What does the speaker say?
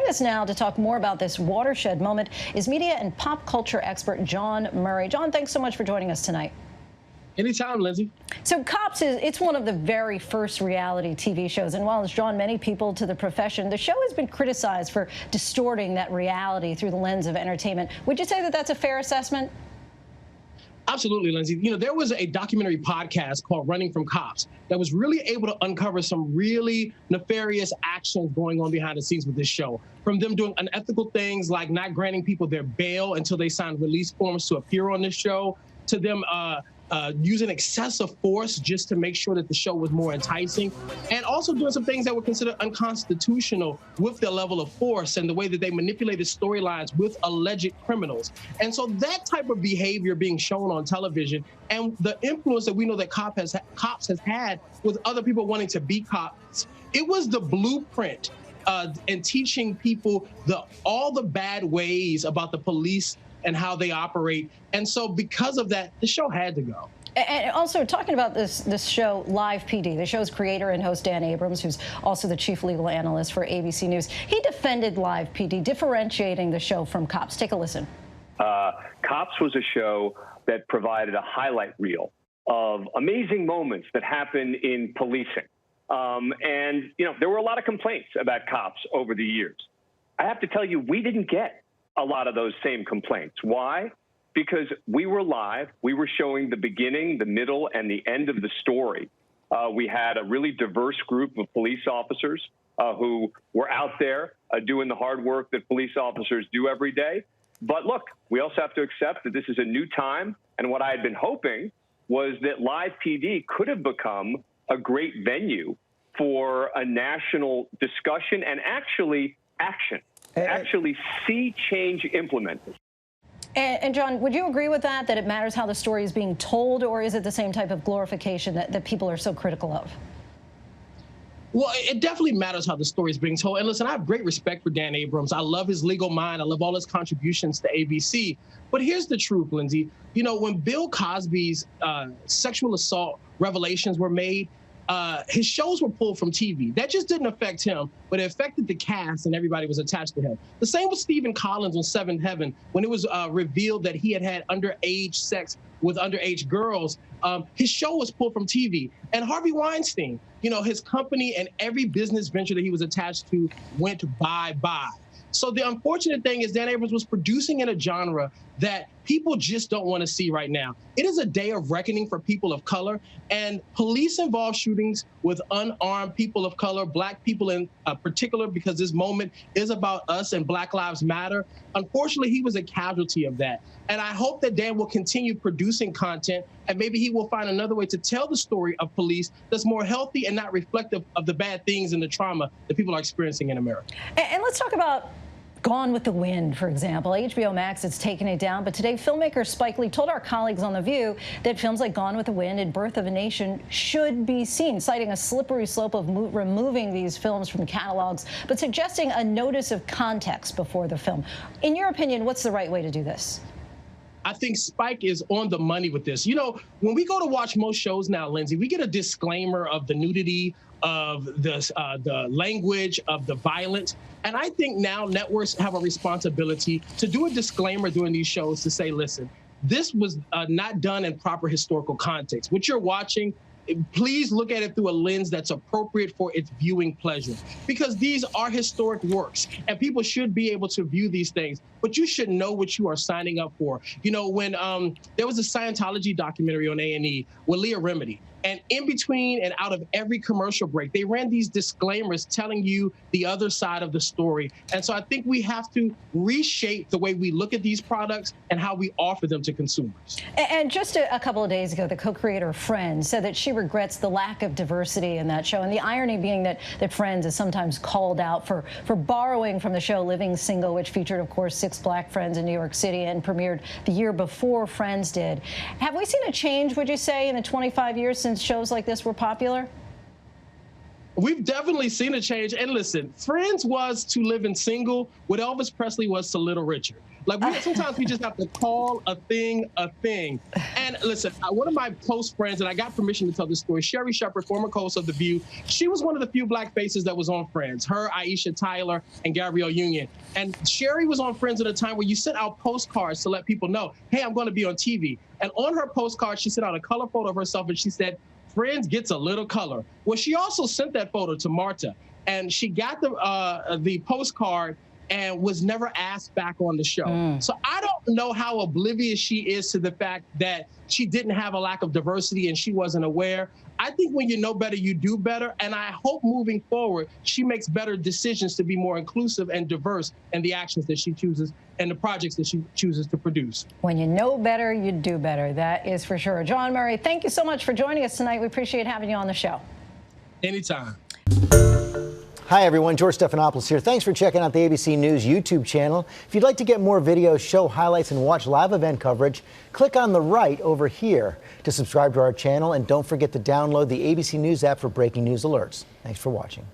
Joining us now to talk more about this watershed moment is media and pop culture expert Jawn Murray. Jawn, thanks so much for joining us tonight. Anytime, Lindsay. So Cops it's one of the very first reality TV shows, and while it's drawn many people to the profession, the show has been criticized for distorting that reality through the lens of entertainment. Would you say that that's a fair assessment? Absolutely, Lindsay. You know, there was a documentary podcast called Running from Cops that was really able to uncover some really nefarious actions going on behind the scenes with this show. From them doing unethical things like not granting people their bail until they signed release forms to appear on this show, to them using excessive force just to make sure that the show was more enticing, and also doing some things that were considered unconstitutional with their level of force and the way that they manipulated storylines with alleged criminals. And so that type of behavior being shown on television and the influence that we know that Cops has had with other people wanting to be cops, it was the blueprint in teaching people all the bad ways about the police and how they operate. And so because of that, the show had to go. And also, talking about this show, Live PD, the show's creator and host Dan Abrams, who's also the chief legal analyst for ABC News, he defended Live PD, differentiating the show from Cops. Take a listen. Cops was a show that provided a highlight reel of amazing moments that happen in policing. And, you know, there were a lot of complaints about Cops over the years. I have to tell you, we didn't get a lot of those same complaints. Why? Because we were live. We were showing the beginning, the middle, and the end of the story. We had a really diverse group of police officers who were out there doing the hard work that police officers do every day. But look, we also have to accept that this is a new time. And what I had been hoping was that Live PD could have become a great venue for a national discussion and actually action. Actually see change implemented. And Jawn, would you agree with that it matters how the story is being told, or is it the same type of glorification that people are so critical of? Well, it definitely matters how the story is being told. And listen, I have great respect for Dan Abrams. I love his legal mind. I love all his contributions to ABC. But here's the truth, Lindsay. You know, when Bill Cosby's sexual assault revelations were made, his shows were pulled from TV. That just didn't affect him, but it affected the cast and everybody was attached to him. The same with Stephen Collins on Seventh Heaven when it was revealed that he had underage sex with underage girls. His show was pulled from TV. And Harvey Weinstein, you know, his company and every business venture that he was attached to went bye-bye. So the unfortunate thing is Dan Abrams was producing in a genre that people just don't want to see right now. It is a day of reckoning for people of color, and police-involved shootings with unarmed people of color, Black people in particular, because this moment is about us and Black Lives Matter. Unfortunately, he was a casualty of that. And I hope that Dan will continue producing content, and maybe he will find another way to tell the story of police that's more healthy and not reflective of the bad things and the trauma that people are experiencing in America. And let's talk about Gone with the Wind, for example. HBO Max has taken it down, but today filmmaker Spike Lee told our colleagues on The View that films like Gone with the Wind and Birth of a Nation should be seen, citing a slippery slope of removing these films from catalogs, but suggesting a notice of context before the film. In your opinion, what's the right way to do this? I think Spike is on the money with this. You know, when we go to watch most shows now, Lindsay, we get a disclaimer of the nudity, of the language, of the violence. And I think now networks have a responsibility to do a disclaimer during these shows to say, listen, this was not done in proper historical context. What you're watching, please look at it through a lens that's appropriate for its viewing pleasure, because these are historic works and people should be able to view these things, but you should know what you are signing up for. You know, when there was a Scientology documentary on A&E with Leah Remedy, and in between and out of every commercial break, they ran these disclaimers telling you the other side of the story. And so I think we have to reshape the way we look at these products and how we offer them to consumers. And just a couple of days ago, the co-creator of Friends said that she regrets the lack of diversity in that show. And the irony being that Friends is sometimes called out for borrowing from the show Living Single, which featured, of course, 6 Black friends in New York City and premiered the year before Friends did. Have we seen a change, would you say, in the 25 years since shows like this were popular? We've definitely seen a change. And listen, Friends was to Living Single what Elvis Presley was to Little Richard. Like, sometimes we just have to call a thing a thing. And listen, one of my close friends, and I got permission to tell this story, Sherry Shepard, former co-host of The View, she was one of the few Black faces that was on Friends. Her, Aisha Tyler, and Gabrielle Union. And Sherry was on Friends at a time where you sent out postcards to let people know, hey, I'm going to be on TV. And on her postcard, she sent out a color photo of herself, and she said, Friends gets a little color. Well, she also sent that photo to Marta, and she got the postcard and was never asked back on the show. So I don't know how oblivious she is to the fact that she didn't have a lack of diversity and she wasn't aware. I think when you know better, you do better. And I hope moving forward, she makes better decisions to be more inclusive and diverse in the actions that she chooses and the projects that she chooses to produce. When you know better, you do better. That is for sure. Jawn Murray, thank you so much for joining us tonight. We appreciate having you on the show. Anytime. Hi, everyone. George Stephanopoulos here. Thanks for checking out the ABC News YouTube channel. If you'd like to get more videos, show highlights, and watch live event coverage, click on the right over here to subscribe to our channel. And don't forget to download the ABC News app for breaking news alerts. Thanks for watching.